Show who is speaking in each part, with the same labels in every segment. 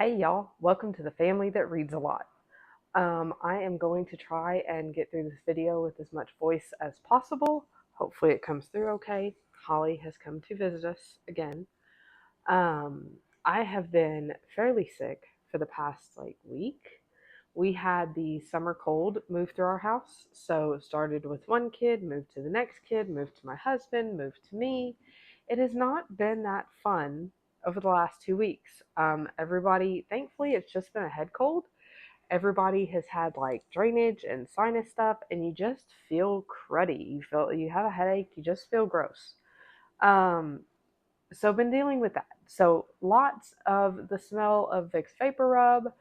Speaker 1: Hey y'all, welcome to the family that reads a lot. I am going to try and get through this video with as much voice as possible. Hopefully it comes through okay. Holly has come to visit us again. Um, I have been fairly sick for the past week. We had the summer cold move through our house. So it started with one kid, moved to the next kid, moved to my husband, moved to me. It has not been that fun over the last 2 weeks. Everybody, thankfully, it's just been a head cold. Everybody has had drainage and sinus stuff, and you just feel cruddy. You have a headache, you just feel gross. Um, so been dealing with that. So lots of the smell of Vicks Vapor Rub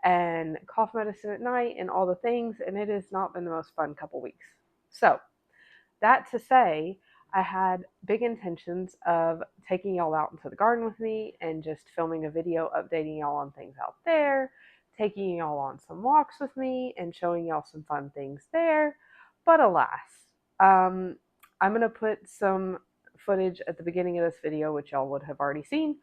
Speaker 1: and cough medicine at night and all the things, and it has not been the most fun couple weeks. So that to say, I had big intentions of taking y'all out into the garden with me and just filming a video updating y'all on things out there, taking y'all on some walks with me and showing y'all some fun things there. But alas, I'm going to put some footage at the beginning of this video, which y'all would have already seen,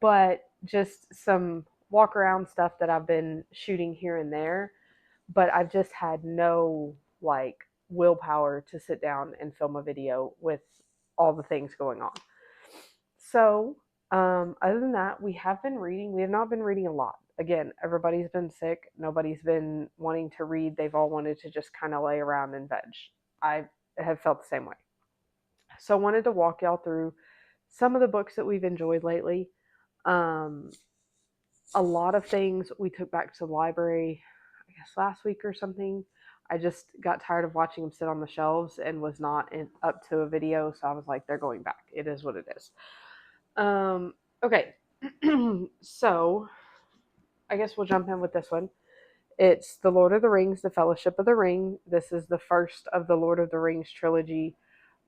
Speaker 1: but just some walk around stuff that I've been shooting here and there. But I've just had no willpower to sit down and film a video with all the things going on. So, other than that, we have been reading. We have not been reading a lot. Again, everybody's been sick. Nobody's been wanting to read. They've all wanted to just kind of lay around and veg. I have felt the same way. So, I wanted to walk y'all through some of the books that we've enjoyed lately. Um, a lot of things we took back to the library, I guess last week or something. I just got tired of watching them sit on the shelves and was not up to a video, so I was like, they're going back. It is what it is. Okay, so I guess we'll jump in with this one. It's The Lord of the Rings, The Fellowship of the Ring. This is the first of the Lord of the Rings trilogy.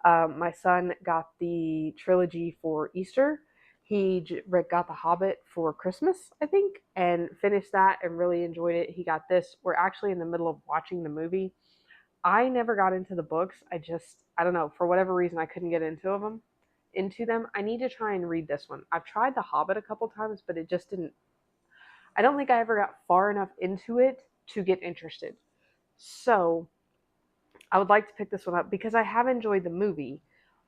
Speaker 1: My son got the trilogy for Easter. He got The Hobbit for Christmas, I think, and finished that and really enjoyed it. He got this. We're actually in the middle of watching the movie. I never got into the books. I don't know, for whatever reason, I couldn't get into them. I need to try and read this one. I've tried The Hobbit a couple times, but it just didn't. I don't think I ever got far enough into it to get interested. So I would like to pick this one up because I have enjoyed the movie,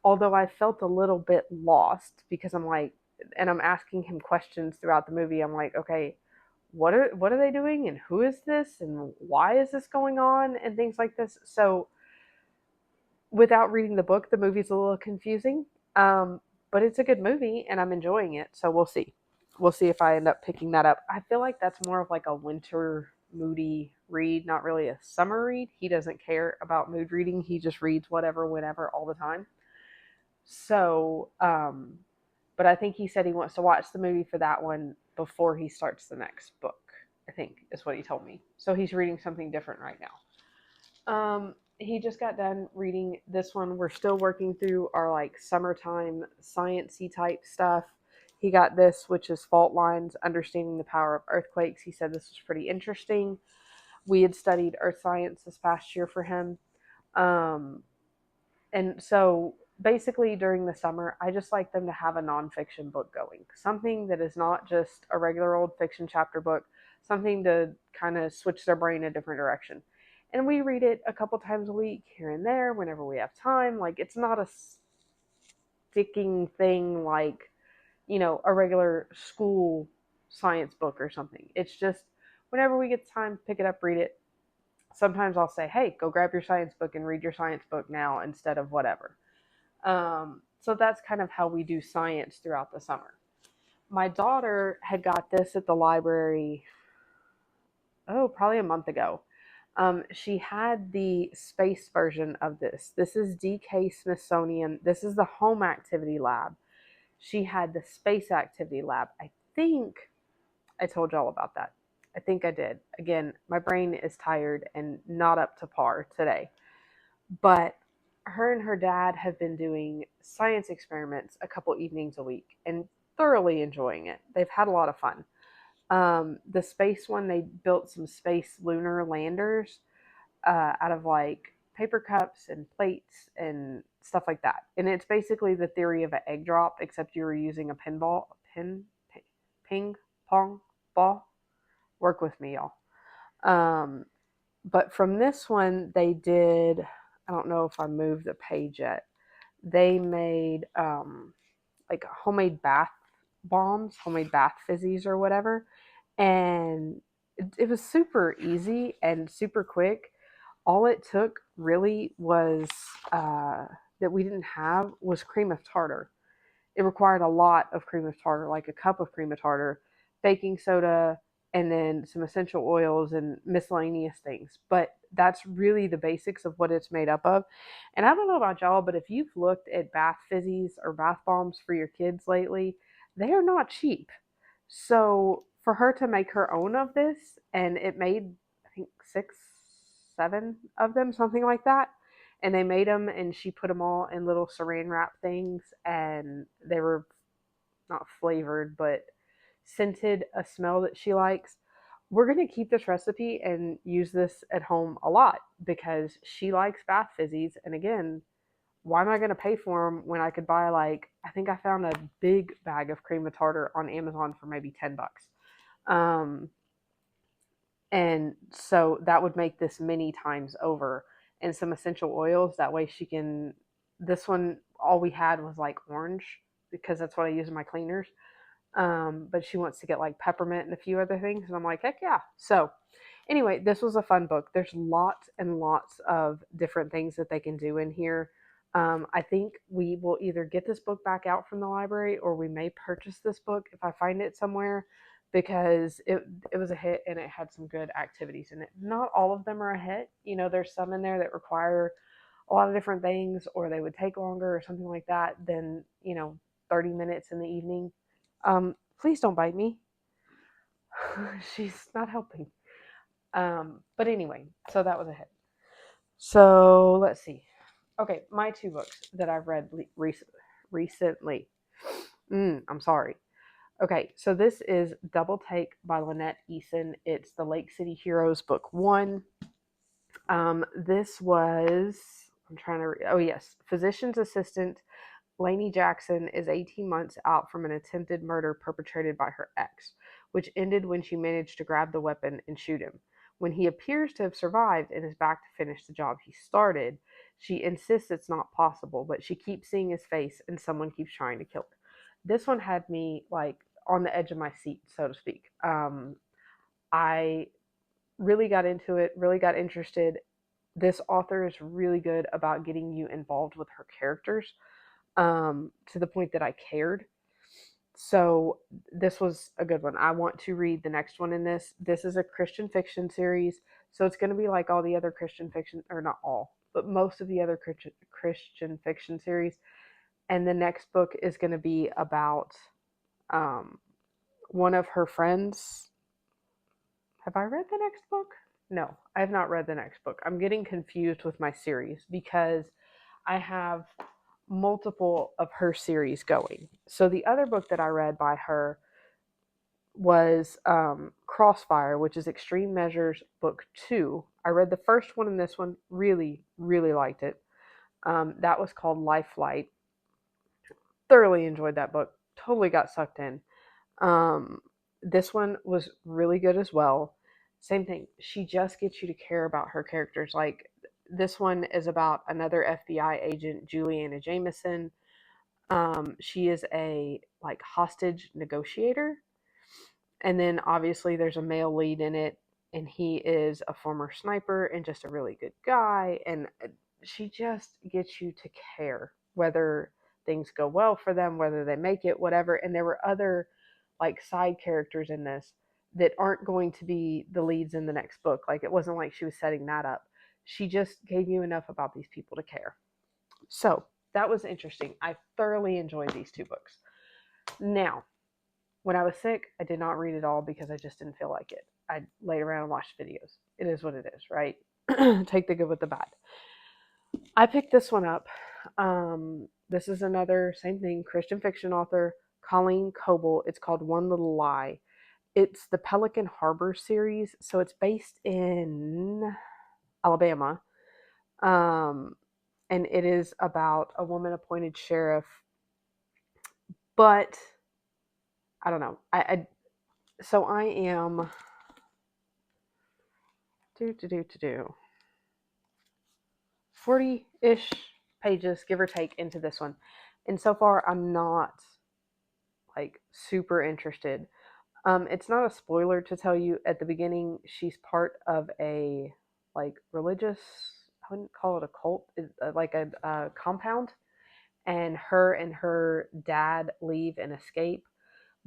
Speaker 1: although I felt a little bit lost because I'm asking him questions throughout the movie. I'm like, okay, what are they doing and who is this and why is this going on and things like this. So without reading the book, the movie's a little confusing, but it's a good movie and I'm enjoying it. So we'll see. We'll see if I end up picking that up. I feel like that's more of like a winter moody read, not really a summer read. He doesn't care about mood reading. He just reads whatever, whenever, all the time. So, but I think he said he wants to watch the movie for that one before he starts the next book, I think is what he told me. So he's reading something different right now. He just got done reading this one. We're still working through our summertime sciencey type stuff. He got this, which is Fault Lines, Understanding the Power of Earthquakes. He said this was pretty interesting. We had studied earth science this past year for him. And so basically during the summer, I just like them to have a nonfiction book going. Something that is not just a regular old fiction chapter book, something to kind of switch their brain a different direction. And we read it a couple times a week here and there whenever we have time. It's not a sticking thing a regular school science book or something. It's just whenever we get time, pick it up, read it. Sometimes I'll say, hey, go grab your science book and read your science book now instead of whatever. So that's kind of how we do science throughout the summer. My daughter had got this at the library, probably a month ago. She had the space version of this. This is DK Smithsonian. This is the home activity lab. She had the space activity lab. I think I told y'all about that. I think I did. Again, my brain is tired and not up to par today. But her and her dad have been doing science experiments a couple evenings a week and thoroughly enjoying it. They've had a lot of fun. The space one, they built some space lunar landers out of paper cups and plates and stuff like that. And it's basically the theory of an egg drop, except you were using a ping pong. football. Work with me, y'all. But from this one, they did, I don't know if I moved the page yet. They made like homemade bath bombs, homemade bath fizzies or whatever. And it was super easy and super quick. All it took really was that we didn't have was cream of tartar. It required a lot of cream of tartar, like a cup of cream of tartar, baking soda, and then some essential oils and miscellaneous things. But that's really the basics of what it's made up of. And I don't know about y'all, but if you've looked at bath fizzies or bath bombs for your kids lately, they are not cheap. So for her to make her own of this, and it made, I think, 6, 7 of them, something like that. And they made them, and she put them all in little saran wrap things, and they were not flavored, but scented a smell that she likes. We're going to keep this recipe and use this at home a lot because she likes bath fizzies. And again, why am I going to pay for them when I could buy, like, I think I found a big bag of cream of tartar on Amazon for maybe $10. Um, and so that would make this many times over. And some essential oils. That way she can, this one, all we had was like orange because that's what I use in my cleaners. But she wants to get like peppermint and a few other things. And I'm like, heck yeah. So anyway, this was a fun book. There's lots and lots of different things that they can do in here. I think we will either get this book back out from the library or we may purchase this book if I find it somewhere because it was a hit and it had some good activities in it. Not all of them are a hit. You know, there's some in there that require a lot of different things or they would take longer or something like that than, 30 minutes in the evening. Please don't bite me. She's not helping. But anyway, so that was a hit. So let's see. Okay, my 2 books that I've read recently. I'm sorry. Okay, so this is Double Take by Lynette Eason. It's the Lake City Heroes book 1. This was, I'm trying to, oh yes, physician's assistant Lainey Jackson is 18 months out from an attempted murder perpetrated by her ex, which ended when she managed to grab the weapon and shoot him. When he appears to have survived and is back to finish the job he started, she insists it's not possible, but she keeps seeing his face and someone keeps trying to kill her. This one had me like on the edge of my seat, so to speak. I really got into it, really got interested. This author is really good about getting you involved with her characters to the point that I cared. So this was a good one. I want to read the next one in this. This is a Christian fiction series. So it's going to be like all the other Christian fiction, or not all, but most of the other Christian fiction series. And the next book is going to be about um, one of her friends. Have I read the next book? No, I have not read the next book. I'm getting confused with my series because I have multiple of her series going. So the other book that I read by her was Crossfire, which is Extreme Measures Book 2. I read the first one and this one, really, really liked it. That was called Life Flight. Thoroughly enjoyed that book. Totally got sucked in. This one was really good as well. Same thing. She just gets you to care about her characters. Like this one is about another FBI agent, Juliana Jameson. She is a like hostage negotiator, and then obviously there's a male lead in it, and he is a former sniper and just a really good guy. And she just gets you to care whether things go well for them, whether they make it, whatever. And there were other like side characters in this that aren't going to be the leads in the next book. Like it wasn't like she was setting that up. She just gave you enough about these people to care. So that was interesting. I thoroughly enjoyed these 2 books. Now, when I was sick, I did not read it all because I just didn't feel like it. I laid around and watched videos. It is what it is, right? Take the good with the bad. I picked this one up. This is another, same thing, Christian fiction author, Colleen Coble. It's called One Little Lie. It's the Pelican Harbor series. So it's based in Alabama. And it is about a woman appointed sheriff. But I don't know. So I am 40-ish pages, give or take, into this one. And so far, I'm not like super interested. It's not a spoiler to tell you at the beginning, she's part of a like religious, I wouldn't call it a cult, like a compound. And her dad leave and escape.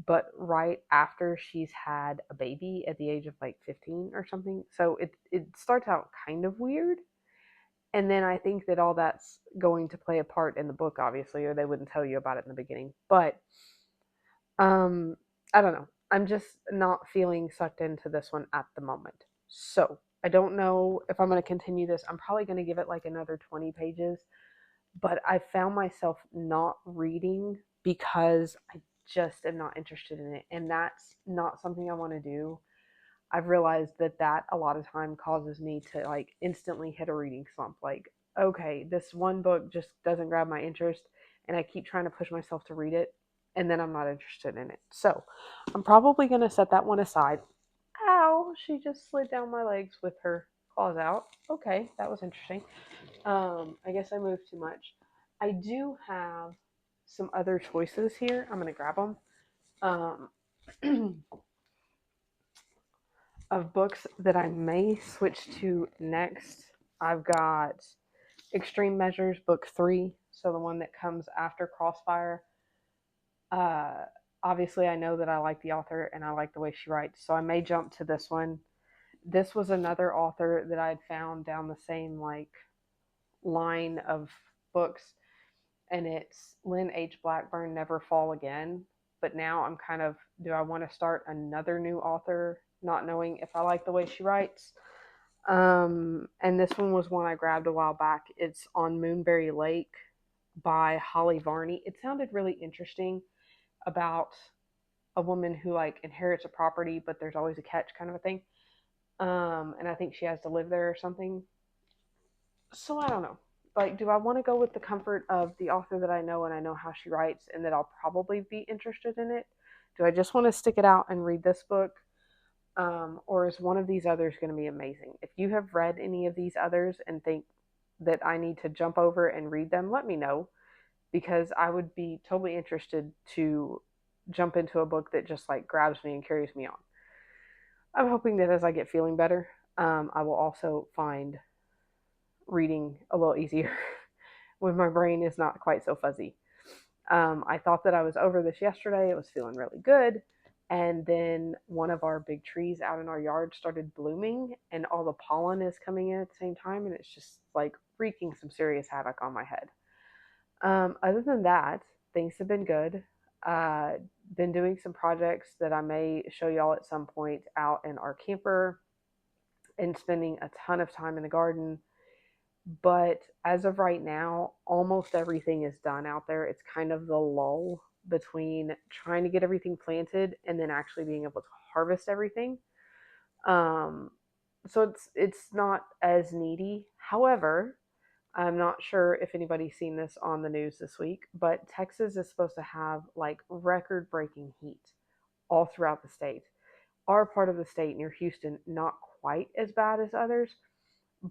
Speaker 1: But right after she's had a baby at the age of like 15 or something. So it starts out kind of weird. And then I think that all that's going to play a part in the book, obviously, or they wouldn't tell you about it in the beginning. But um, I don't know. I'm just not feeling sucked into this one at the moment. So I don't know if I'm going to continue this. I'm probably going to give it like another 20 pages. But I found myself not reading because I just am not interested in it. And that's not something I want to do. I've realized that a lot of time causes me to like instantly hit a reading slump. Like, okay, this one book just doesn't grab my interest, and I keep trying to push myself to read it, and then I'm not interested in it. So I'm probably going to set that one aside. Ow, she just slid down my legs with her claws out. Okay, that was interesting. I guess I moved too much. I do have some other choices here. I'm going to grab them. Of books that I may switch to next. I've got Extreme Measures, book 3, so the one that comes after Crossfire. Uh, Obviously, I know that I like the author and I like the way she writes, so I may jump to this one. This was another author that I had found down the same like line of books, and it's Lynn H. Blackburn, Never Fall Again. But now I'm kind of, do I want to start another new author, not knowing if I like the way she writes? And this one was one I grabbed a while back. It's On Moonberry Lake by Holly Varni. It sounded really interesting about a woman who like inherits a property, but there's always a catch kind of a thing. And I think she has to live there or something. So I don't know. Like, do I want to go with the comfort of the author that I know and I know how she writes and that I'll probably be interested in it? Do I just want to stick it out and read this book? Or is one of these others going to be amazing? If you have read any of these others and think that I need to jump over and read them, let me know, because I would be totally interested to jump into a book that just like grabs me and carries me on. I'm hoping that as I get feeling better, I will also find reading a little easier when my brain is not quite so fuzzy. I thought that I was over this yesterday. It was feeling really good. And then one of our big trees out in our yard started blooming, and all the pollen is coming in at the same time. And it's just like wreaking some serious havoc on my head. Other than that, things have been good. Uh, been doing some projects that I may show y'all at some point out in our camper, and spending a ton of time in the garden. But as of right now, almost everything is done out there. It's kind of the lull between trying to get everything planted and then actually being able to harvest everything. Um, so it's not as needy. However, I'm not sure if anybody's seen this on the news this week, but Texas is supposed to have like record breaking heat all throughout the state. Our part of the state near Houston, not quite as bad as others,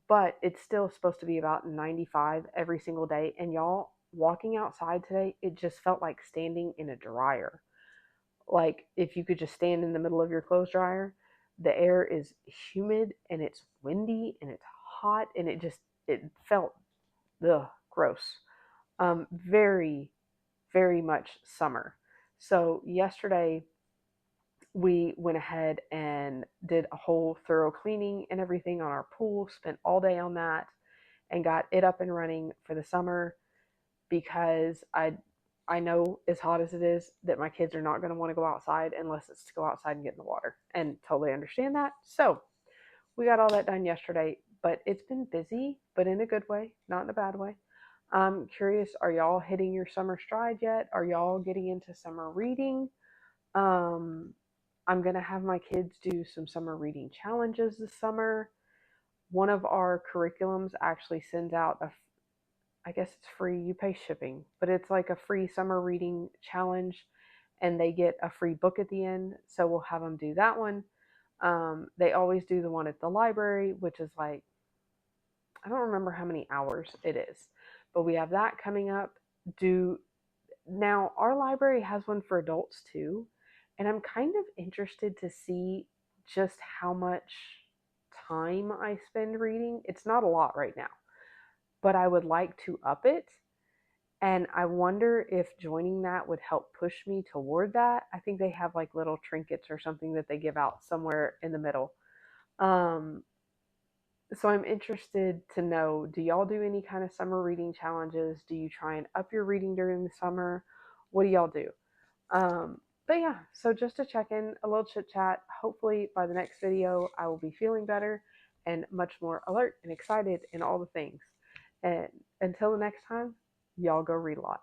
Speaker 1: but it's still supposed to be about 95 every single day. And y'all, walking outside today, it just felt like standing in a dryer. Like if you could just stand in the middle of your clothes dryer, the air is humid and it's windy and it's hot, and it felt gross. Very, very much summer. So yesterday we went ahead and did a whole thorough cleaning and everything on our pool, spent all day on that, and got it up and running for the summer, because I know, as hot as it is, that my kids are not going to want to go outside unless it's to go outside and get in the water, and totally understand that. So we got all that done yesterday, but it's been busy, but in a good way, not in a bad way. I'm curious, are y'all hitting your summer stride yet? Are y'all getting into summer reading? Um, I'm going to have my kids do some summer reading challenges this summer. One of our curriculums actually sends out I guess it's free, you pay shipping, but it's like a free summer reading challenge. and they get a free book at the end. So we'll have them do that one. They always do the one at the library, which is like, I don't remember how many hours it is, but we have that coming up. Do Now our library has one for adults too, and I'm kind of interested to see just how much time I spend reading. It's not a lot right now, but I would like to up it. And I wonder if joining that would help push me toward that. I think they have like little trinkets or something that they give out somewhere in the middle. Um, so I'm interested to know, do y'all do any kind of summer reading challenges? Do you try and up your reading during the summer? What do y'all do? But yeah, so just to check in, a little chit chat. Hopefully by the next video, I will be feeling better and much more alert and excited and all the things. And until the next time, y'all go read a lot.